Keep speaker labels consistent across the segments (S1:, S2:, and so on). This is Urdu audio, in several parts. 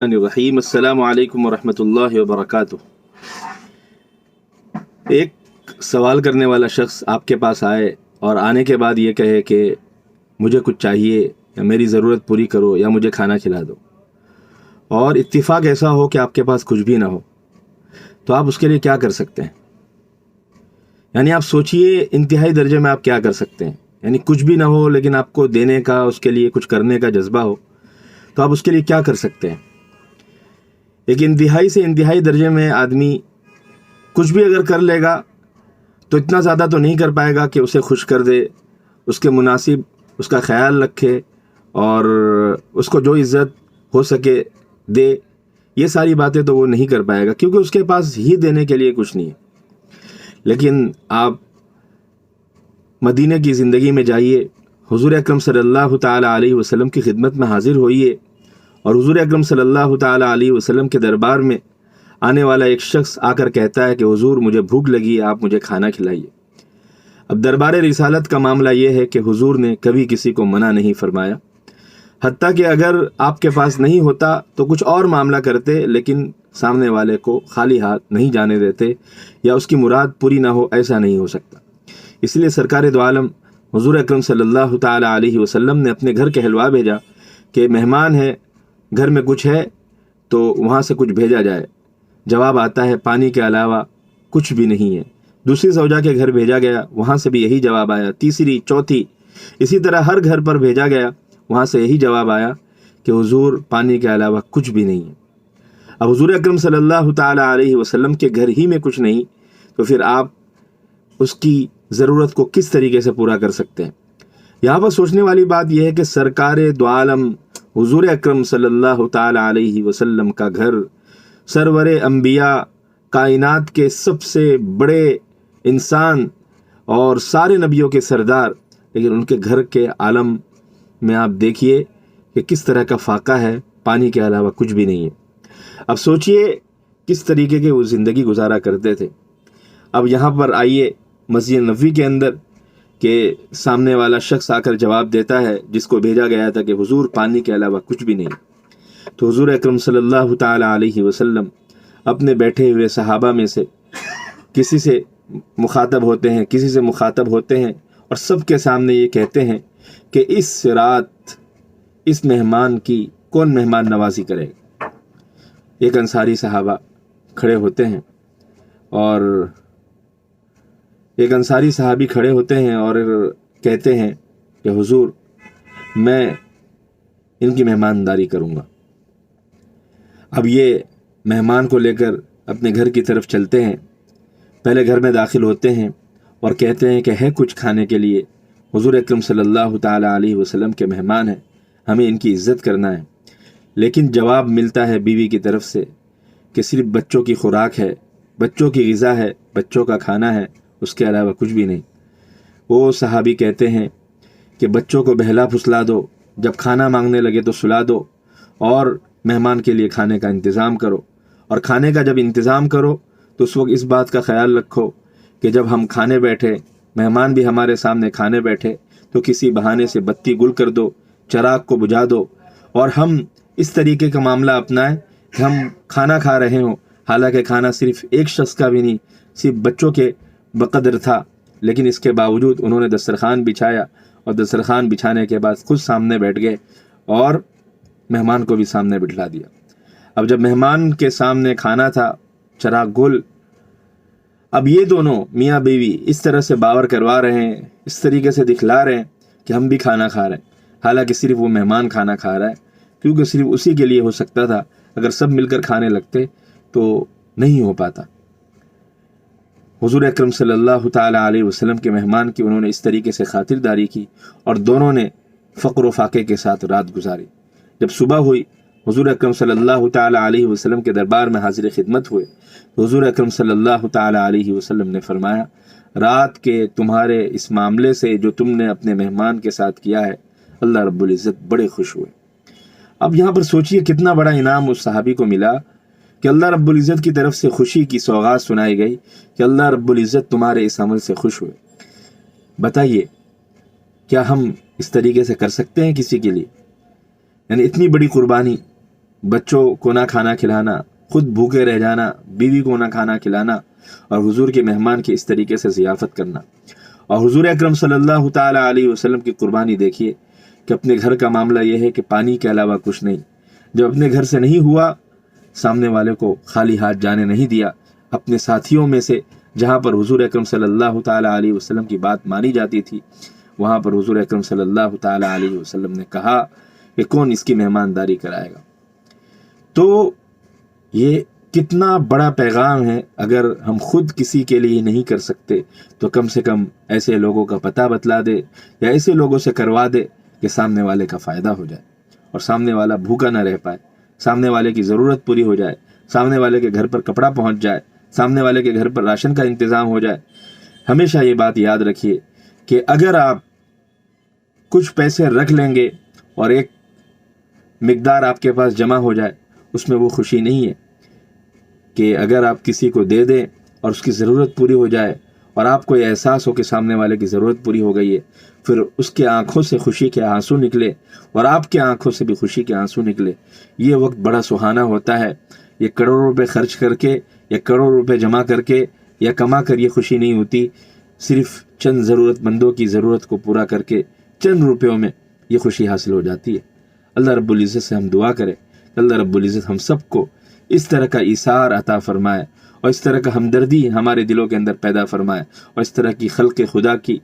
S1: الرحیم السلام علیکم ورحمۃ اللہ وبرکاتہ۔ ایک سوال کرنے والا شخص آپ کے پاس آئے اور آنے کے بعد یہ کہے کہ مجھے کچھ چاہیے یا میری ضرورت پوری کرو یا مجھے کھانا کھلا دو، اور اتفاق ایسا ہو کہ آپ کے پاس کچھ بھی نہ ہو، تو آپ اس کے لیے کیا کر سکتے ہیں؟ یعنی آپ سوچئے انتہائی درجے میں آپ کیا کر سکتے ہیں۔ یعنی کچھ بھی نہ ہو لیکن آپ کو دینے کا، اس کے لیے کچھ کرنے کا جذبہ ہو، تو آپ اس کے لیے کیا کر سکتے ہیں؟ ایک انتہائی سے انتہائی درجے میں آدمی کچھ بھی اگر کر لے گا تو اتنا زیادہ تو نہیں کر پائے گا کہ اسے خوش کر دے، اس کے مناسب اس کا خیال رکھے اور اس کو جو عزت ہو سکے دے۔ یہ ساری باتیں تو وہ نہیں کر پائے گا کیونکہ اس کے پاس ہی دینے کے لیے کچھ نہیں ہے۔ لیکن آپ مدینہ کی زندگی میں جائیے، حضور اکرم صلی اللہ تعالی علیہ وسلم کی خدمت میں حاضر ہوئیے، اور حضور اکرم صلی اللہ تعالی علیہ وسلم کے دربار میں آنے والا ایک شخص آ کر کہتا ہے کہ حضور مجھے بھوک لگی ہے، آپ مجھے کھانا کھلائیے۔ اب دربار رسالت کا معاملہ یہ ہے کہ حضور نے کبھی کسی کو منع نہیں فرمایا، حتیٰ کہ اگر آپ کے پاس نہیں ہوتا تو کچھ اور معاملہ کرتے، لیکن سامنے والے کو خالی ہاتھ نہیں جانے دیتے، یا اس کی مراد پوری نہ ہو ایسا نہیں ہو سکتا۔ اس لیے سرکار دو عالم حضور اکرم صلی اللہ تعالی علیہ وسلم نے اپنے گھر کہلوا بھیجا کہ مہمان ہے، گھر میں کچھ ہے تو وہاں سے کچھ بھیجا جائے۔ جواب آتا ہے پانی کے علاوہ کچھ بھی نہیں ہے۔ دوسری زوجہ کے گھر بھیجا گیا، وہاں سے بھی یہی جواب آیا۔ تیسری، چوتھی، اسی طرح ہر گھر پر بھیجا گیا، وہاں سے یہی جواب آیا کہ حضور پانی کے علاوہ کچھ بھی نہیں ہے۔ اب حضور اکرم صلی اللہ تعالی علیہ وسلم کے گھر ہی میں کچھ نہیں، تو پھر آپ اس کی ضرورت کو کس طریقے سے پورا کر سکتے ہیں؟ یہاں پر سوچنے والی بات یہ ہے کہ سرکار دو عالم حضور اکرم صلی اللہ تعالی علیہ وسلم کا گھر، سرور انبیاء، کائنات کے سب سے بڑے انسان اور سارے نبیوں کے سردار، لیکن ان کے گھر کے عالم میں آپ دیکھیے کہ کس طرح کا فاقہ ہے، پانی کے علاوہ کچھ بھی نہیں ہے۔ اب سوچئے کس طریقے کے وہ زندگی گزارا کرتے تھے۔ اب یہاں پر آئیے مسجد نبوی کے اندر کہ سامنے والا شخص آ کر جواب دیتا ہے جس کو بھیجا گیا تھا کہ حضور پانی کے علاوہ کچھ بھی نہیں۔ تو حضور اکرم صلی اللہ تعالی علیہ وسلم اپنے بیٹھے ہوئے صحابہ میں سے کسی سے مخاطب ہوتے ہیں اور سب کے سامنے یہ کہتے ہیں کہ اس رات اس مہمان کی کون مہمان نوازی کرے گا؟ ایک انصاری صحابہ کھڑے ہوتے ہیں اور ایک انصاری صحابی کھڑے ہوتے ہیں اور کہتے ہیں کہ حضور میں ان کی مہمانداری کروں گا۔ اب یہ مہمان کو لے کر اپنے گھر کی طرف چلتے ہیں، پہلے گھر میں داخل ہوتے ہیں اور کہتے ہیں کہ ہے کچھ کھانے کے لیے، حضور اکرم صلی اللہ تعالی علیہ وسلم کے مہمان ہیں، ہمیں ان کی عزت کرنا ہے۔ لیکن جواب ملتا ہے بیوی کی طرف سے کہ صرف بچوں کی خوراک ہے، بچوں کی غذا ہے، بچوں کا کھانا ہے، اس کے علاوہ کچھ بھی نہیں۔ وہ صحابی کہتے ہیں کہ بچوں کو بہلا پھسلا دو، جب کھانا مانگنے لگے تو سلا دو، اور مہمان کے لیے کھانے کا انتظام کرو، اور کھانے کا جب انتظام کرو تو اس وقت اس بات کا خیال رکھو کہ جب ہم کھانے بیٹھے، مہمان بھی ہمارے سامنے کھانے بیٹھے، تو کسی بہانے سے بتی گل کر دو، چراغ کو بجھا دو، اور ہم اس طریقے کا معاملہ اپنائیں کہ ہم کھانا کھا رہے ہوں، حالانکہ کھانا صرف ایک شخص کا بھی نہیں، صرف بچوں کے بقدر تھا، لیکن اس کے باوجود انہوں نے دسترخوان بچھایا، اور دسترخوان بچھانے کے بعد خود سامنے بیٹھ گئے اور مہمان کو بھی سامنے بٹھلا دیا۔ اب جب مہمان کے سامنے کھانا تھا، چراغ گل، اب یہ دونوں میاں بیوی اس طرح سے باور کروا رہے ہیں، اس طریقے سے دکھلا رہے ہیں کہ ہم بھی کھانا کھا رہے ہیں، حالانکہ صرف وہ مہمان کھانا کھا رہا ہے، کیونکہ صرف اسی کے لیے ہو سکتا تھا، اگر سب مل کر کھانے لگتے تو نہیں ہو پاتا۔ حضور اکرم صلی اللہ تعالی علیہ وسلم کے مہمان کی انہوں نے اس طریقے سے خاطرداری کی، اور دونوں نے فقر و فاقے کے ساتھ رات گزاری۔ جب صبح ہوئی، حضور اکرم صلی اللہ تعالی علیہ وسلم کے دربار میں حاضر خدمت ہوئے، تو حضور اکرم صلی اللہ تعالی علیہ وسلم نے فرمایا، رات کے تمہارے اس معاملے سے جو تم نے اپنے مہمان کے ساتھ کیا ہے، اللہ رب العزت بڑے خوش ہوئے۔ اب یہاں پر سوچئے کتنا بڑا انعام اس صحابی کو ملا کہ اللہ رب العزت کی طرف سے خوشی کی سوغات سنائی گئی کہ اللہ رب العزت تمہارے اس عمل سے خوش ہوئے۔ بتائیے کیا ہم اس طریقے سے کر سکتے ہیں کسی کے لیے؟ یعنی اتنی بڑی قربانی بچوں کو نہ کھانا کھلانا، خود بھوکے رہ جانا، بیوی کو نہ کھانا کھلانا، اور حضور کے مہمان کی اس طریقے سے ضیافت کرنا۔ اور حضور اکرم صلی اللہ تعالی علیہ وسلم کی قربانی دیکھیے کہ اپنے گھر کا معاملہ یہ ہے کہ پانی کے علاوہ کچھ نہیں۔ جب اپنے گھر سے نہیں ہوا، سامنے والے کو خالی ہاتھ جانے نہیں دیا۔ اپنے ساتھیوں میں سے جہاں پر حضور اکرم صلی اللہ تعالی علیہ وسلم کی بات مانی جاتی تھی، وہاں پر حضور اکرم صلی اللہ تعالی علیہ وسلم نے کہا کہ کون اس کی مہمانداری کرائے گا۔ تو یہ کتنا بڑا پیغام ہے۔ اگر ہم خود کسی کے لیے نہیں کر سکتے تو کم سے کم ایسے لوگوں کا پتہ بتلا دے، یا ایسے لوگوں سے کروا دے کہ سامنے والے کا فائدہ ہو جائے، اور سامنے والا بھوکا نہ رہ پائے، سامنے والے کی ضرورت پوری ہو جائے، سامنے والے کے گھر پر کپڑا پہنچ جائے، سامنے والے کے گھر پر راشن کا انتظام ہو جائے۔ ہمیشہ یہ بات یاد رکھیے کہ اگر آپ کچھ پیسے رکھ لیں گے اور ایک مقدار آپ کے پاس جمع ہو جائے، اس میں وہ خوشی نہیں ہے کہ اگر آپ کسی کو دے دیں اور اس کی ضرورت پوری ہو جائے اور آپ کو یہ احساس ہو کہ سامنے والے کی ضرورت پوری ہو گئی ہے، پھر اس کے آنکھوں سے خوشی کے آنسو نکلے اور آپ کے آنکھوں سے بھی خوشی کے آنسو نکلے، یہ وقت بڑا سہانا ہوتا ہے۔ یہ کروڑوں روپے خرچ کر کے یا کروڑوں روپے جمع کر کے یا کما کر یہ خوشی نہیں ہوتی، صرف چند ضرورت مندوں کی ضرورت کو پورا کر کے چند روپیوں میں یہ خوشی حاصل ہو جاتی ہے۔ اللہ رب العزت سے ہم دعا کریں، اللہ رب العزت ہم سب کو اس طرح کا ایثار عطا فرمائے اور اس طرح کا ہمدردی ہمارے دلوں کے اندر پیدا فرمائے، اور اس طرح کی خلق خدا کی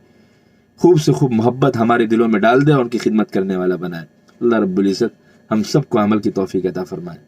S1: خوب سے خوب محبت ہمارے دلوں میں ڈال دے اور ان کی خدمت کرنے والا بنائے۔ اللہ رب العزت ہم سب کو عمل کی توفیق عطا فرمائے۔